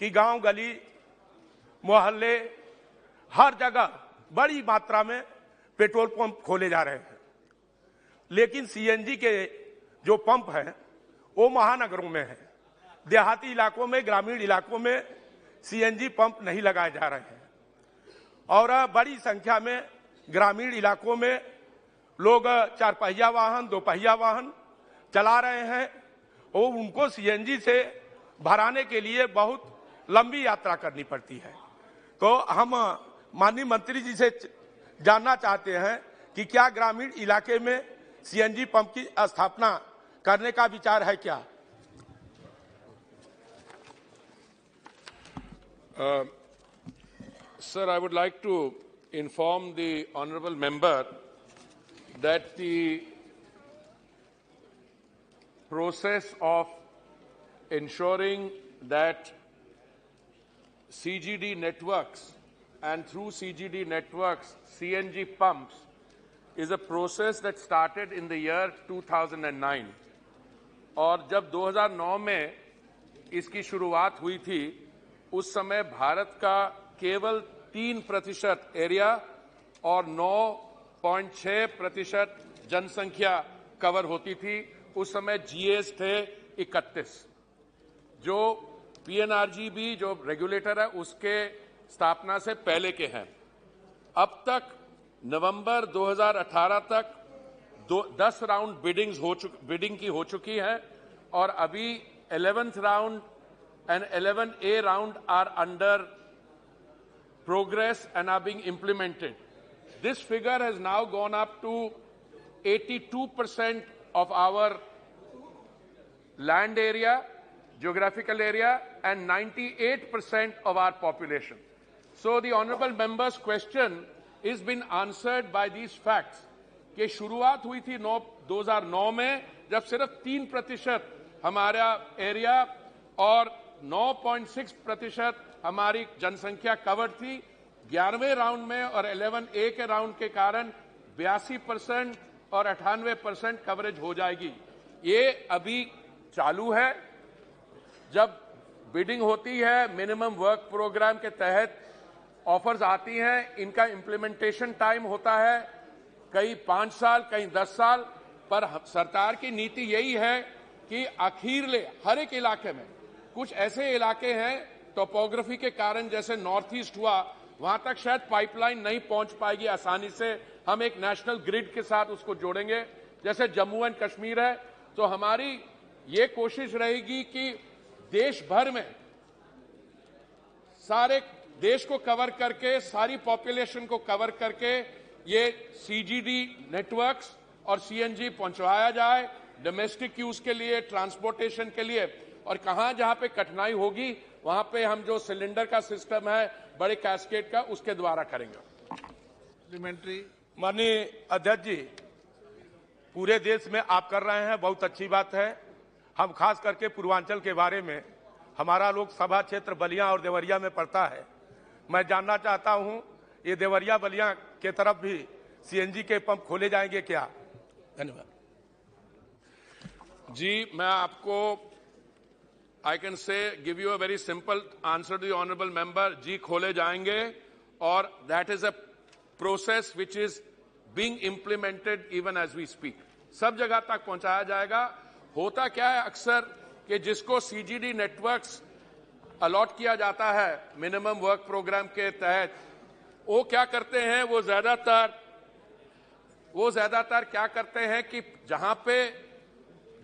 कि गांव गली मोहल्ले हर जगह बड़ी मात्रा में पेट्रोल पंप खोले जा रहे हैं, लेकिन सीएनजी के जो पंप हैं वो महानगरों में है। देहाती इलाकों में, ग्रामीण इलाकों में सीएनजी पंप नहीं लगाए जा रहे हैं और बड़ी संख्या में ग्रामीण इलाकों में लोग 4 पहिया वाहन, 2 पहिया वाहन चला रहे हैं और उनको सीएनजी से भराने के लिए बहुत लंबी यात्रा करनी पड़ती है। तो हम माननीय मंत्री जी से जानना चाहते हैं कि क्या ग्रामीण इलाके में सीएनजी पंप की स्थापना करने का विचार है क्या? Sir, I would like to inform the honorable member that the process of ensuring that CGD networks and through CGD networks CNG pumps is a process that started in the year 2009 और जब 2009 में इसकी शुरुआत हुई थी उस समय भारत का केवल 3% एरिया और 9.6% जनसंख्या कवर होती थी। उस समय जीएस थे 31। जो पीएनआरजीबी जो रेगुलेटर है उसके स्थापना से पहले के हैं। अब तक नवंबर 2018 तक 10 राउंड बिडिंग की हो चुकी है और अभी 11th round and 11A round are under progress and are being implemented. This figure has now gone up to 82% of our land area, geographical area, and 98% of our population. So the honorable member's question is been answered by these facts कि शुरुआत हुई थी 2009 में जब सिर्फ 3% हमारा area और 9.6% हमारी जनसंख्या कवर थी। 11वें राउंड में और 11A के राउंड के कारण 82% और 98% कवरेज हो जाएगी। ये अभी चालू है। जब बिडिंग होती है, मिनिमम वर्क प्रोग्राम के तहत ऑफर्स आती हैं, इनका इंप्लीमेंटेशन टाइम होता है कई 5 साल, कई 10 साल, पर सरकार की नीति यही है कि आखिरले हर एक इलाके में कुछ ऐसे इलाके हैं टोपोग्राफी के कारण, जैसे नॉर्थ ईस्ट हुआ, वहां तक शायद पाइपलाइन नहीं पहुंच पाएगी आसानी से। हम एक नेशनल ग्रिड के साथ उसको जोड़ेंगे। जैसे जम्मू एंड कश्मीर है, तो हमारी ये कोशिश रहेगी कि देश भर में सारे देश को कवर करके, सारी पॉपुलेशन को कवर करके ये सीजीडी नेटवर्क्स और सीएनजी पहुंचाया जाए डोमेस्टिक यूज के लिए, ट्रांसपोर्टेशन के लिए। और कहां जहां पे कठिनाई होगी वहां पे हम जो सिलेंडर का सिस्टम है बड़े कैस्केड का, उसके द्वारा करेंगे। सप्लीमेंट्री। माननीय अध्यक्ष जी, पूरे देश में आप कर रहे हैं, बहुत अच्छी बात है। हम खास करके पूर्वांचल के बारे में, हमारा लोकसभा क्षेत्र बलिया और देवरिया में पड़ता है। मैं जानना चाहता हूं ये देवरिया बलिया के तरफ भी सीएनजी के पंप खोले जाएंगे क्या? धन्यवाद जी। मैं आपको I can say, give you a very simple answer to the honorable member. जी खोले जाएंगे और that is a process which is being implemented even as we speak. सब जगह तक पहुंचाया जाएगा। होता क्या है अक्सर कि जिसको सीजीडी नेटवर्क्स अलॉट किया जाता है मिनिमम वर्क प्रोग्राम के तहत, वो क्या करते हैं, वो ज्यादातर क्या करते हैं कि जहां पे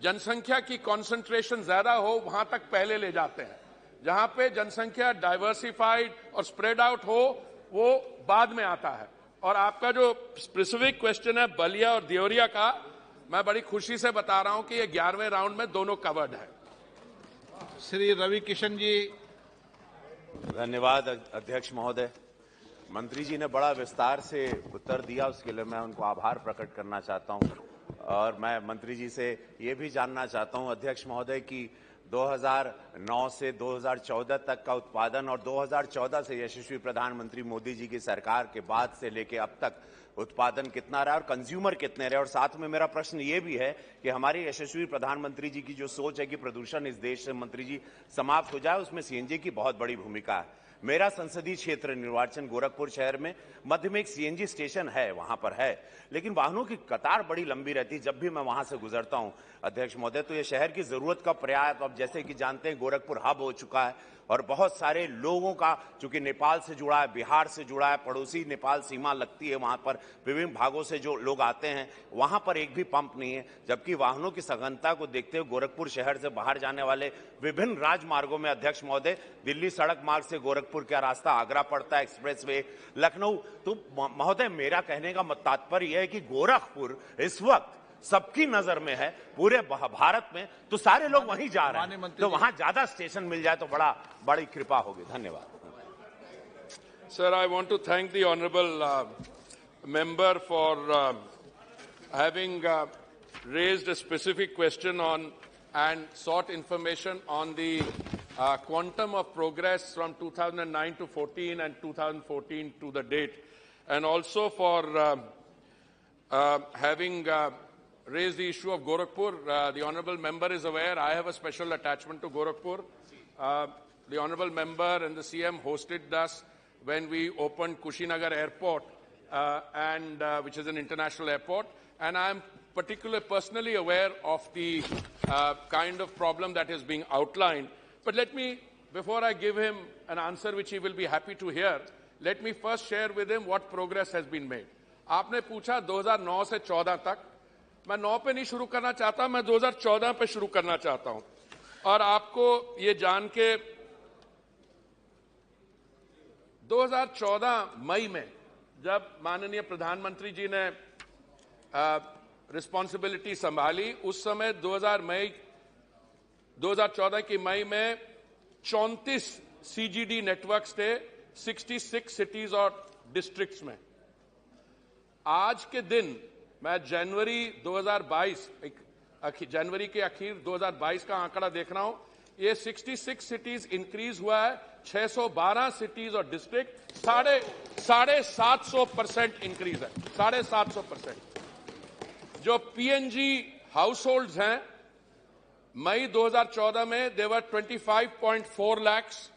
जनसंख्या की कंसंट्रेशन ज्यादा हो वहां तक पहले ले जाते हैं। जहां पे जनसंख्या डाइवर्सिफाइड और स्प्रेड आउट हो वो बाद में आता है। और आपका जो स्पेसिफिक क्वेश्चन है बलिया और देवरिया का, मैं बड़ी खुशी से बता रहा हूं कि ये 11वें राउंड में दोनों कवर्ड है। श्री रवि किशन जी। धन्यवाद अध्यक्ष महोदय। मंत्री जी ने बड़ा विस्तार से उत्तर दिया, उसके लिए मैं उनको आभार प्रकट करना चाहता हूं। और मैं मंत्री जी से ये भी जानना चाहता हूं अध्यक्ष महोदय कि 2009 से 2014 तक का उत्पादन और 2014 से यशस्वी प्रधानमंत्री मोदी जी की सरकार के बाद से लेके अब तक उत्पादन कितना रहा और कंज्यूमर कितने रहे। और साथ में मेरा प्रश्न ये भी है कि हमारे यशस्वी प्रधानमंत्री जी की जो सोच है कि प्रदूषण इस देश से मंत्री जी समाप्त हो जाए, उसमें सीएनजी की बहुत बड़ी भूमिका है। मेरा संसदीय क्षेत्र निर्वाचन गोरखपुर शहर में मध्य में एक सीएनजी स्टेशन है, वहां पर है, लेकिन वाहनों की कतार बड़ी लंबी रहती है। जब भी मैं वहां से गुजरता हूं अध्यक्ष महोदय, तो ये शहर की जरूरत का पर्याय, अब जैसे कि जानते हैं गोरखपुर हब हो चुका है और बहुत सारे लोगों का, चूंकि नेपाल से जुड़ा है, बिहार से जुड़ा है, पड़ोसी नेपाल सीमा लगती है, वहां पर विभिन्न भागों से जो लोग आते हैं, वहां पर एक भी पंप नहीं है। जबकि वाहनों की सघनता को देखते हुए गोरखपुर शहर से बाहर जाने वाले विभिन्न राजमार्गों में अध्यक्ष महोदय, दिल्ली सड़क मार्ग से गोरखपुर का रास्ता आगरा पड़ता है, एक्सप्रेसवे लखनऊ। तो महोदय, मेरा कहने का तात्पर्य यह है कि गोरखपुर इस वक्त सबकी नजर में है पूरे भारत में, तो सारे लोग वहीं जा रहे हैं, तो वहां ज्यादा स्टेशन मिल जाए तो बड़ी कृपा होगी। धन्यवाद। Sir, I want to thank the honorable member for having raised a specific question on and sought information on the quantum of progress from 2009 to 14 and 2014 to the date, and also for having raised the issue of Gorakhpur. The honourable member is aware I have a special attachment to Gorakhpur. The honourable member and the CM hosted us when we opened Kushinagar Airport, which is an international airport, and I am personally aware of the kind of problem that is being outlined. But let me, before I give him an answer which he will be happy to hear, let me first share with him what progress has been made. आपने पूछा 2009 से 14 तक, मैं 9 पे नहीं शुरू करना चाहता, मैं 2014 पे शुरू करना चाहता हूं। और आपको ये जान के 2014 मई में जब माननीय प्रधानमंत्री जी ने रिस्पॉन्सिबिलिटी संभाली, उस समय 2014 की मई में 34 सीजीडी नेटवर्क्स थे 66 सिटीज और डिस्ट्रिक्ट्स में। आज के दिन मैं जनवरी के आखिर 2022 का आंकड़ा देख रहा हूं, ये 66 सिटीज इंक्रीज हुआ है, 612 सिटीज और डिस्ट्रिक्ट 750% इंक्रीज है, 750%। जो पीएनजी हाउसहोल्ड्स हैं, मई 2014 में they were 25.4 lakhs.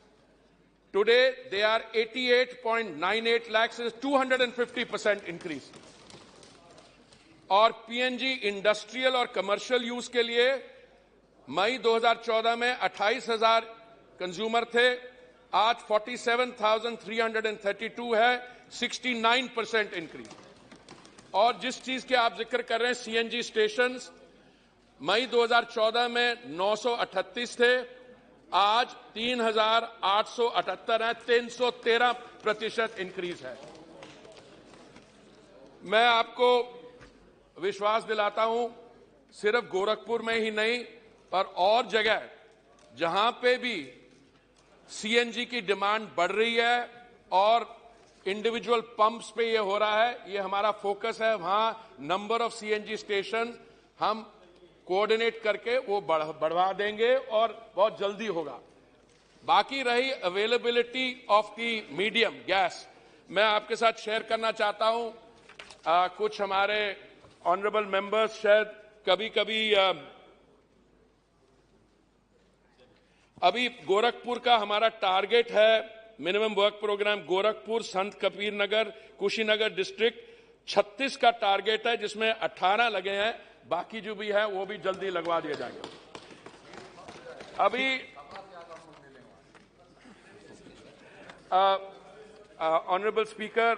Today they are 88.98 lakhs, is 250% increase. और पीएनजी इंडस्ट्रियल और कमर्शियल यूज के लिए मई 2014 में 28,000 कंज्यूमर थे, आज 47,332 है, 69% इंक्रीज। और जिस चीज के आप जिक्र कर रहे हैं सीएनजी स्टेशंस, मई 2014 में 938 थे, आज 3,878 है, 313% इंक्रीज है। मैं आपको विश्वास दिलाता हूं, सिर्फ गोरखपुर में ही नहीं पर और जगह जहां पे भी सीएनजी की डिमांड बढ़ रही है और इंडिविजुअल पंप्स पे ये हो रहा है, ये हमारा फोकस है, वहां नंबर ऑफ सीएनजी स्टेशन हम कोऑर्डिनेट करके वो बढ़वा देंगे और बहुत जल्दी होगा। बाकी रही availability of the medium gas, मैं आपके साथ शेयर करना चाहता हूं। कुछ हमारे ऑनरेबल मेंबर्स शायद कभी अभी गोरखपुर का हमारा टारगेट है मिनिमम वर्क प्रोग्राम, गोरखपुर, संत कबीर नगर, कुशीनगर डिस्ट्रिक्ट 36 का टारगेट है, जिसमें 18 लगे हैं, बाकी जो भी है वो भी जल्दी लगवा दिए जाएंगे। अभी honourable speaker,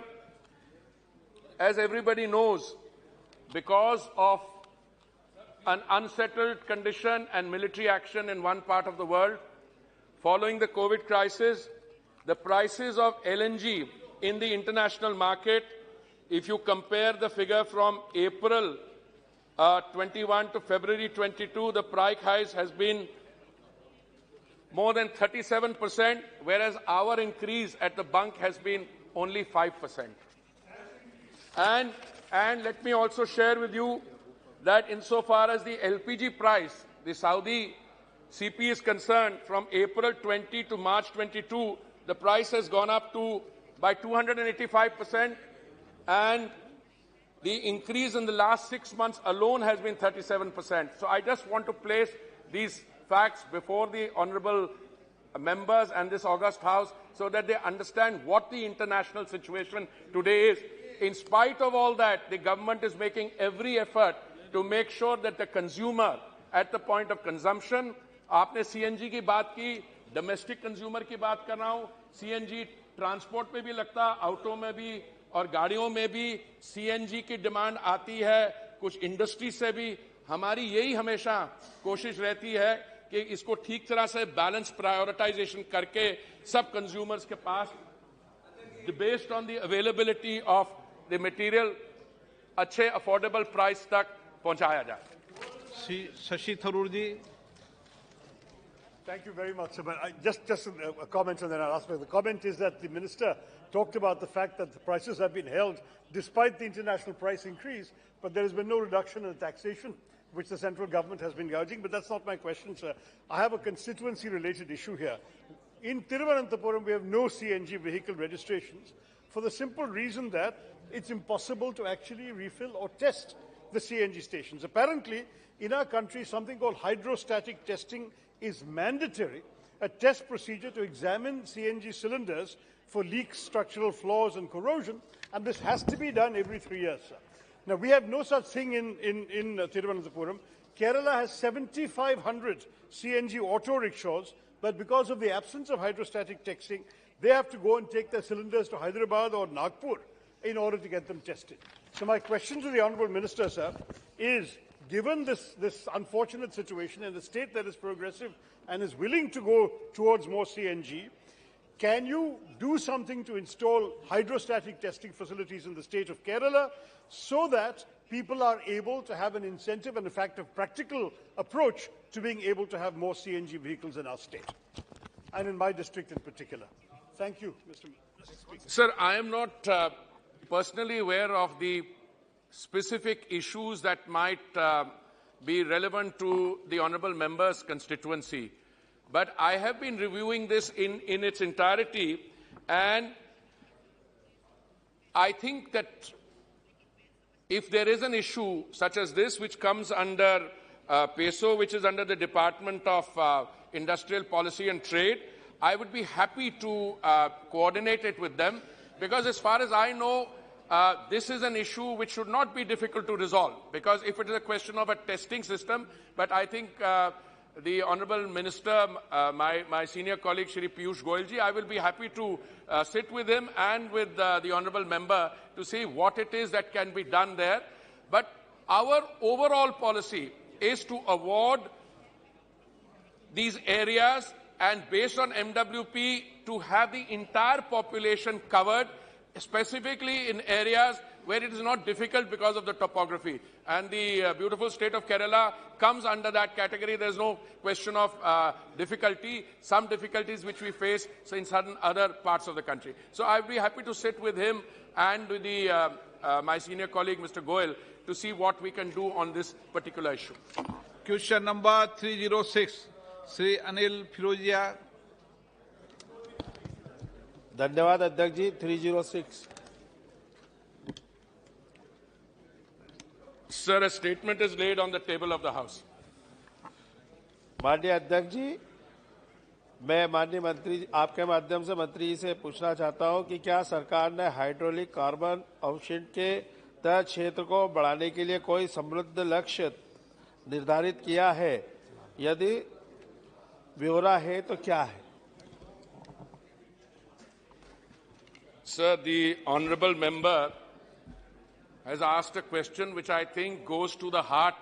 as everybody knows, because of an unsettled condition and military action in one part of the world, following the COVID crisis, the prices of LNG in the international market, if you compare the figure from April 21 to February 22, the price rise has been more than 37%, whereas our increase at the bunk has been only 5%. And let me also share with you that insofar as the LPG price, the Saudi CP is concerned, from April 20 to March 22, the price has gone up by 285%, and the increase in the last 6 months alone has been 37%. So I just want to place these facts before the honorable members and this august House so that they understand what the international situation today is. In spite of all that, the government is making every effort to make sure that the consumer at the point of consumption, आपने CNG की बात की, domestic consumer की बात कर रहा हूँ, CNG transport में भी लगता, ऑटो में भी और गाड़ियों में भी CNG की डिमांड आती है, कुछ इंडस्ट्री से भी। हमारी यही हमेशा कोशिश रहती है कि इसको ठीक तरह से बैलेंस प्रायोरिटाइजेशन करके सब कंज्यूमर्स के पास based on the availability of the material अच्छे अफोर्डेबल प्राइस तक पहुंचाया जाए। शशि थरूर जी। Thank you very much, sir. But just a comment and then I'll ask. The comment is that the minister talked about the fact that the prices have been held despite the international price increase, but there has been no reduction in the taxation which the central government has been gouging. But that's not my question, sir. I have a constituency-related issue here. In Thiruvananthapuram, we have no CNG vehicle registrations for the simple reason that it's impossible to actually refill or test the CNG stations. Apparently, in our country, something called hydrostatic testing is mandatory, a test procedure to examine CNG cylinders for leaks, structural flaws and corrosion, and this has to be done every 3 years, sir. Now, we have no such thing in Thiruvananthapuram. Kerala has 7,500 CNG auto rickshaws, but because of the absence of hydrostatic testing, they have to go and take their cylinders to Hyderabad or Nagpur in order to get them tested. So my question to the Honourable Minister, sir, is given this unfortunate situation and the state that is progressive and is willing to go towards more CNG, can you do something to install hydrostatic testing facilities in the state of Kerala so that people are able to have an incentive and, in fact, a practical approach to being able to have more CNG vehicles in our state and in my district in particular? Thank you, Mr. Speaker. Sir, I am not personally aware of the specific issues that might be relevant to the honourable member's constituency. But I have been reviewing this in its entirety, and I think that if there is an issue such as this, which comes under PESO, which is under the Department of Industrial Policy and Trade, I would be happy to coordinate it with them, because as far as I know, this is an issue which should not be difficult to resolve, because if it is a question of a testing system, but I think the Honourable Minister, my senior colleague Shri Piyush Goyal ji, I will be happy to sit with him and with the Honourable Member to see what it is that can be done there. But our overall policy is to award these areas and based on MWP to have the entire population covered, specifically in areas where it is not difficult because of the topography. And the beautiful state of Kerala comes under that category. There's no question of difficulty, some difficulties which we face in certain other parts of the country. So I'd be happy to sit with him and with my senior colleague, Mr. Goyal, to see what we can do on this particular issue. Question number 306, Sri Anil Firozia. धन्यवाद अध्यक्ष जी। 306 Sir, a statement is laid on the table of the House. माननीय अध्यक्ष जी, मैं माननीय मंत्री आपके माध्यम से मंत्री जी से पूछना चाहता हूं कि क्या सरकार ने हाइड्रोलिक कार्बन अवशेष के तय क्षेत्र को बढ़ाने के लिए कोई समृद्ध लक्ष्य निर्धारित किया है? यदि ब्यौरा है तो क्या है? Sir, the honourable member has asked a question which I think goes to the heart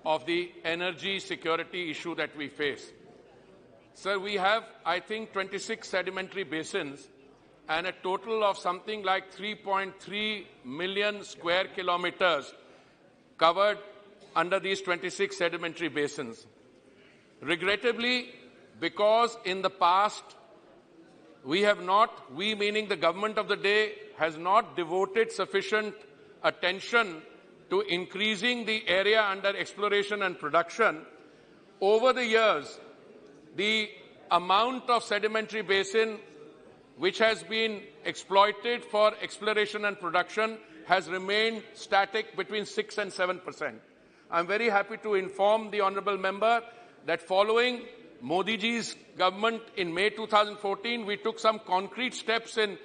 of the energy security issue that we face. Sir, we have, I think, 26 sedimentary basins and a total of something like 3.3 million square kilometers covered under these 26 sedimentary basins. Regrettably, because in the past we have not, we meaning the government of the day, has not devoted sufficient attention to increasing the area under exploration and production. Over the years, the amount of sedimentary basin which has been exploited for exploration and production has remained static between 6 and 7%. I'm very happy to inform the honorable member that following Modi ji's government in May 2014, we took some concrete steps in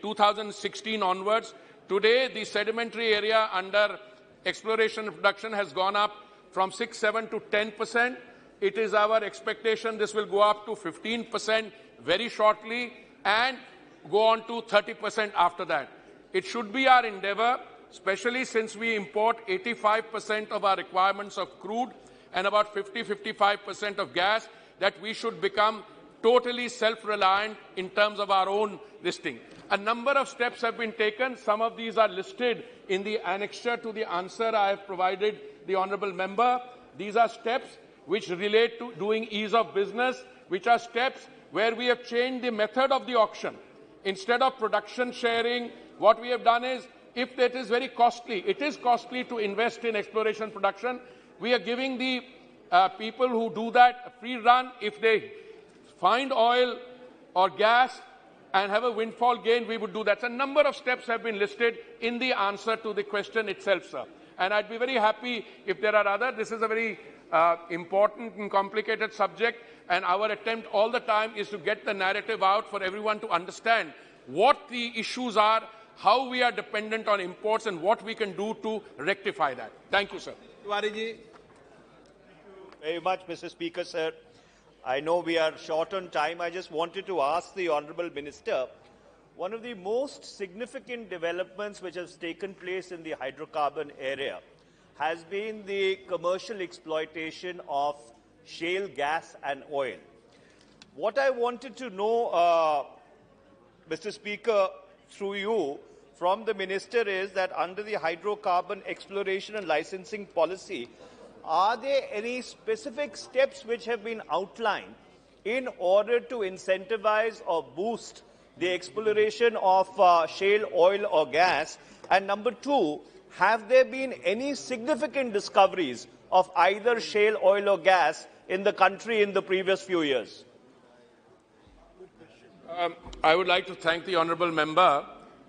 2016 onwards. Today, the sedimentary area under exploration and production has gone up from 6, 7 to 10%. It is our expectation this will go up to 15% very shortly and go on to 30% after that. It should be our endeavor, especially since we import 85% of our requirements of crude and about 50-55% of gas, that we should become totally self-reliant in terms of our own listing. A number of steps have been taken. Some of these are listed in the annexure to the answer I have provided the honorable member. These are steps which relate to doing ease of business, which are steps where we have changed the method of the auction. Instead of production sharing, what we have done is, if it is very costly, it is costly to invest in exploration production, we are giving the people who do that a free run. If they find oil or gas and have a windfall gain, we would do that. A number of steps have been listed in the answer to the question itself, sir. And I'd be very happy if there are others. This is a very important and complicated subject, and our attempt all the time is to get the narrative out for everyone to understand what the issues are, how we are dependent on imports, and what we can do to rectify that. Thank you, sir. Tiwari ji. Very much, Mr. Speaker, sir. I know we are short on time. I just wanted to ask the Honourable Minister, one of the most significant developments which has taken place in the hydrocarbon area has been the commercial exploitation of shale gas and oil. What I wanted to know, Mr. Speaker, through you, from the Minister is that under the hydrocarbon exploration and licensing policy, are there any specific steps which have been outlined in order to incentivize or boost the exploration of shale oil or gas? And number two, have there been any significant discoveries of either shale oil or gas in the country in the previous few years? I would like to thank the honourable member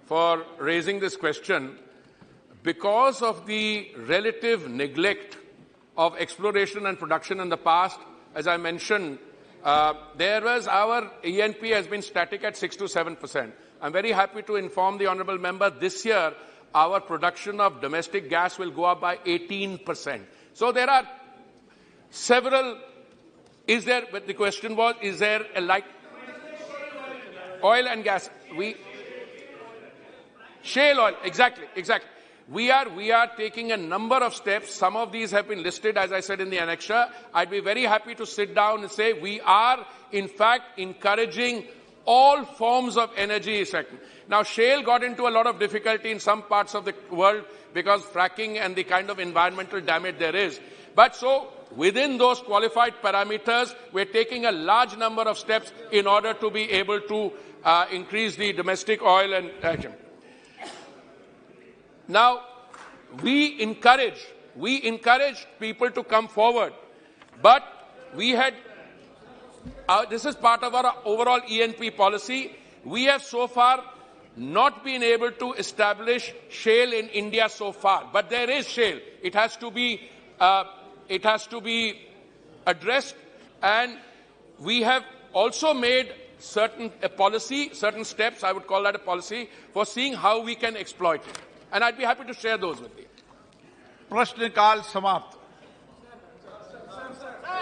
for raising this question. Because of the relative neglect of exploration and production in the past, as I mentioned, our E&P has been static at 6 to 7%. I'm very happy to inform the honourable member this year our production of domestic gas will go up by 18%. So there are several. But the question was, is there a oil and gas? Shale oil, exactly. We are taking a number of steps. Some of these have been listed, as I said, in the annexure. I'd be very happy to sit down and say we are, in fact, encouraging all forms of energy sector. Now, shale got into a lot of difficulty in some parts of the world because fracking and the kind of environmental damage there is. But so, within those qualified parameters, we're taking a large number of steps in order to be able to increase the domestic oil and action. Now, we encourage people to come forward, but we had, this is part of our overall E&P policy. We have so far not been able to establish shale in India so far, but there is shale. It has to be addressed, and we have also made certain steps, I would call that a policy, for seeing how we can exploit it. And I'd be happy to share those with you. प्रश्नकाल समाप्त.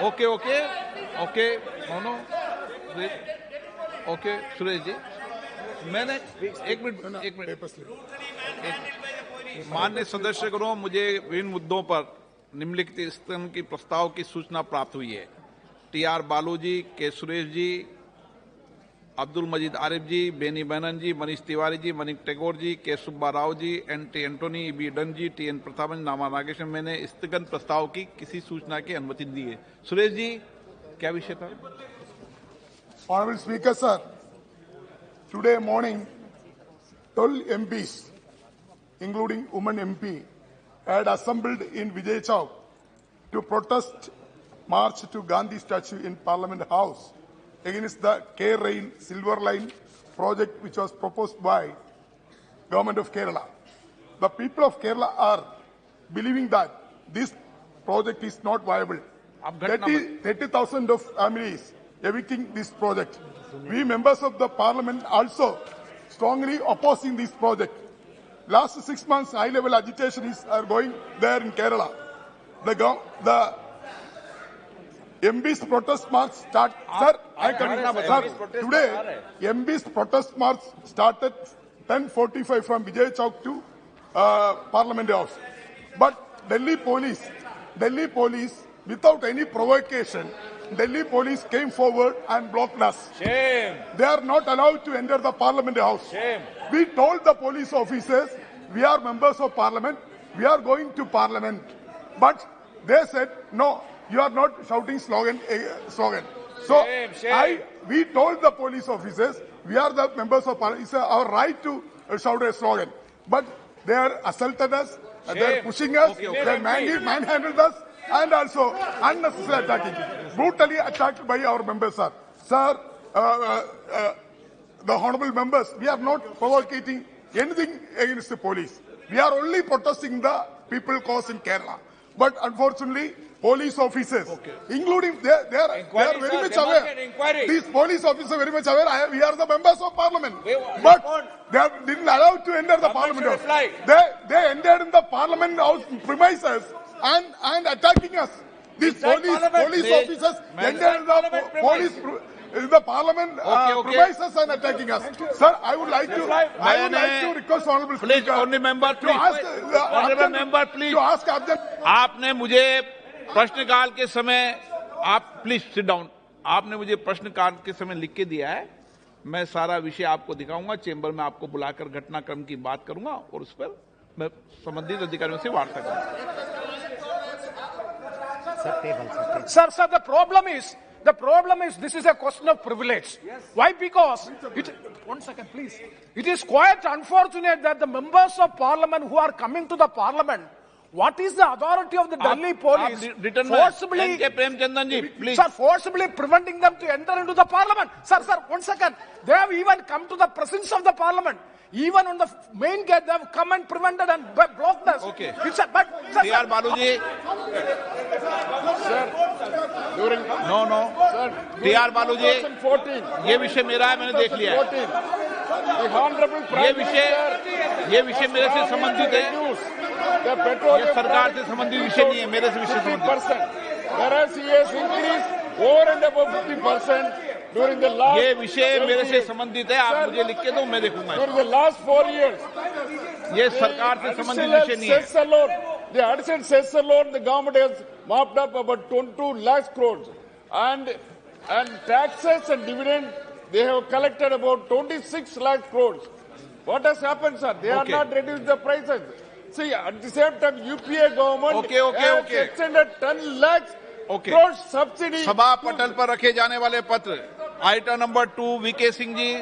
Okay. No. Okay, Suresh ji. मैंने एक minute माननीय सदस्यगणों, मुझे विभिन्न मुद्दों पर निम्नलिखित स्तन की प्रस्ताव की सूचना प्राप्त हुई है. टी.आर. बालू जी, के. सुरेश जी, अब्दुल मजीद आरिफ जी, बेनी बैनन जी, मनीष तिवारी जी, मनीष टैगोर जी, के. Subba Rao ji, NT. Antony, B. Done जी, टी.एन. प्रतापन, नामा नागेश्वर. मैंने स्थगन प्रस्ताव की किसी सूचना की अनुमति दी है. सुरेश जी, क्या विषय था? Honorable Speaker, sir, today morning, 12 MPs, including women MP, had assembled in Vijay Chowk to protest march to Gandhi statue in Parliament House against the K-Rain Silver Line project which was proposed by Government of Kerala. the people of Kerala are believing that this project is not viable. 30,000 of families evicting this project. We members of the parliament also strongly opposing this project. Last 6 months, high-level agitation is going there in Kerala. The MP's protest march start. Sir, today MP's protest march started 10:45 from Vijay Chowk to Parliament House. But Delhi police, without any provocation, Delhi police came forward and blocked us. Shame. They are not allowed to enter the Parliament House. Shame. We told the police officers, we are members of Parliament, we are going to Parliament. But they said, no, you are not shouting slogan. So Shame. we told the police officers, we are the members of Parliament. It's our right to shout a slogan. But they are assaulted us, they are pushing us, they manhandled us, and also unnecessary attacking. Brutally attacked by our members, sir. Sir, the honorable members, we are not provocating anything against the police. We are only protesting the people cause in Kerala. But unfortunately, police officers, including they are very much aware. These police officers are very much aware. We are the members of parliament, but they didn't allow to enter the parliament house. They entered in the parliament house premises and attacking us. These police officers entered in the parliament premises and attacking us. Sir, I would like to request honorable speaker. Only member, please. Honorable member, please. To ask आपने मुझे प्रश्नकाल के समय आप please sit down आपने मुझे प्रश्नकाल के समय लिख के दिया है मैं सारा विषय आपको दिखाऊंगा चेंबर में आपको बुलाकर घटनाक्रम की बात करूंगा और उस पर मैं संबंधित अधिकारियों से वार्ता करूंगा Sir, the problem is this is a question of privilege. Yes. Why? Because one second, please. It is quite unfortunate that the members of parliament who are coming to the parliament, what is the authority of the Delhi police forcibly preventing them to enter into the parliament? Sir, one second. They have even come to the presence of the parliament. Even on the main gate, they have come and prevented and blocked us. Okay. But T.R. Baluji. Sir, during T.R. Baluji. 2014. ये विषय मेरा है मैंने देख लिया है. The Honorable Prime ये विषय मेरे से संबंधित है. The petrol ये सरकार से संबंधित विषय नहीं है मेरे से विषय संबंधित. Whereas he has increased over and above 50%. During the last ये विषय मेरे से संबंधित है आप मुझे लिख के दो मैं देखूंगा. During the last 4 years, ये सरकार से संबंधित विषय नहीं है. The additional cess alone, the government has mopped up about 22 lakh crores, and taxes and dividend they have collected about 26 lakh crores. What has happened, sir? They are not reduced the prices. See, at the same time, UPA government has extended 10 lakhs crores subsidy. सभा पटल पर रखे जाने वाले पत्र item number 2 VK Singh ji.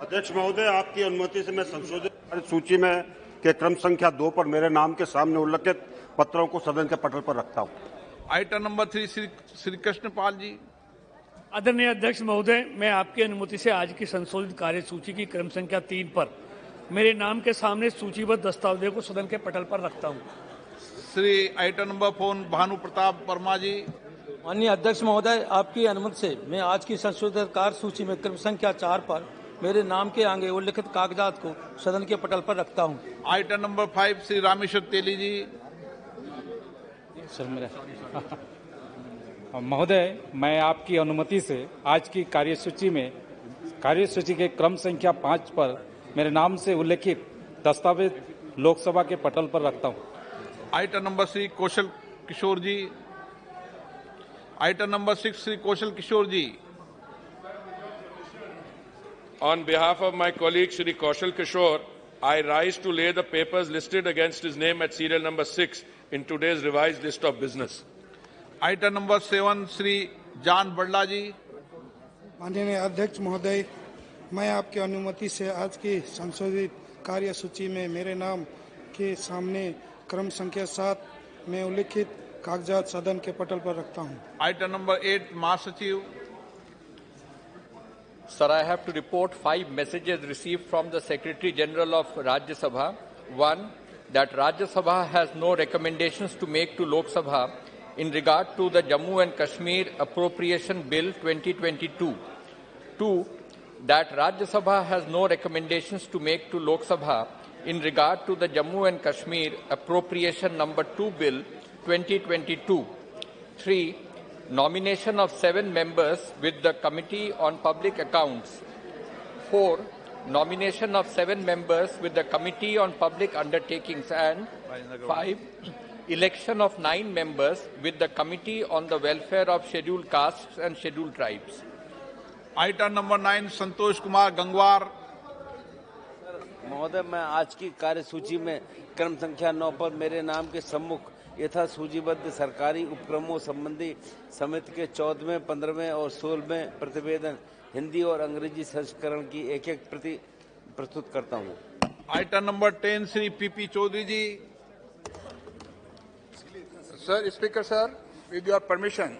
अध्यक्ष महोदय, आपकी अनुमति से मैं संशोधित सूची में के क्रम संख्या 2 पर मेरे नाम के सामने उल्लेखित पत्रों को सदन के पटल पर रखता हूं. आइटम नंबर 3 श्री कृष्णपाल जी. आदरणीय अध्यक्ष महोदय, मैं आपकी अनुमति से आज की संशोधित कार्य सूची की क्रम संख्या 3 पर मेरे नाम के सामने सूचीबद्ध दस्तावेजों को सदन के पटल पर रखता हूं. श्री आइटम नंबर 4 भानु प्रताप वर्मा जी. माननीय अध्यक्ष महोदय, आपकी अनुमति से मैं आज की संशोधित कार्य सूची में क्रम संख्या 4 पर मेरे नाम के आगे उल्लिखित कागजात को सदन के पटल पर रखता हूं. आइटम नंबर 5 श्री रामेश्वर तेली जी. सर मेरा महोदय, मैं आपकी अनुमति से आज की कार्यसूची के क्रम संख्या 5 पर मेरे नाम से उल्लेखित दस्तावेज लोकसभा के पटल पर रखता हूं. Item number 3 Kaushal Kishore ji. Item number 6 Shri Kaushal Kishore ji. On behalf of my colleague Shri Kaushal Kishore, I rise to lay the papers listed against his name at serial number 6 in today's revised list of business. Item number 7 Shri जान बड़ला जी. माननीय अध्यक्ष महोदय, मैं आपकी अनुमति से आज की संशोधित कार्य सूची में मेरे नाम के सामने क्रम संख्या 7 में उल्लिखित कागजात सदन के पटल पर रखता हूं. आइटम नंबर 8 महासचिव Sir, I have to report 5 messages received from the Secretary General of Rajya Sabha. 1. That Rajya Sabha has no recommendations to make to Lok Sabha in regard to the Jammu and Kashmir Appropriation Bill 2022. 2. That Rajya Sabha has no recommendations to make to Lok Sabha in regard to the Jammu and Kashmir Appropriation Number 2 Bill 2022. 3. Nomination of 7 members with the Committee on Public Accounts. 4. Nomination of 7 members with the Committee on Public Undertakings. And 5. Election of 9 members with the Committee on the Welfare of Scheduled Castes and Scheduled Tribes. Item number 9 Santosh Kumar Gangwar. महोदय, मैं आज की कार्यसूची में क्रम संख्या 9 पर मेरे नाम के सम्मुख यथा सूचीबद्ध सरकारी उपक्रमों संबंधी समिति के 14वें, 15वें और 16वें प्रतिवेदन हिंदी और अंग्रेजी संस्करण की एक-एक प्रति प्रस्तुत करता हूं। Item number 10 Shri PP Chaudhary ji. Sir, Speaker sir, with your permission,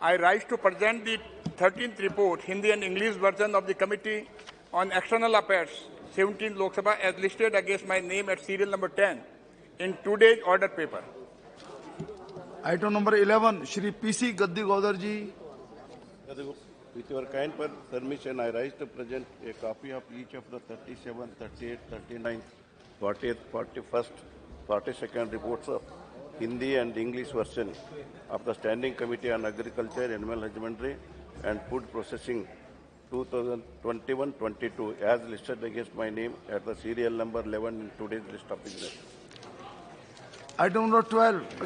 I rise to present the 13th report, Hindi and English version of the Committee on External Affairs, 17th Lok Sabha, as listed against my name at serial number 10 in today's order paper. Item number 11, Shri P.C. Gaddi Godar ji. With your kind permission, I rise to present a copy of each of the 37th, 38th, 39th, 40th, 41st, 42nd reports of Hindi and English version of the Standing Committee on Agriculture, Animal Husbandry and Food Processing 2021-22 as listed against my name at the serial number 11 in today's list of business. Item number 12.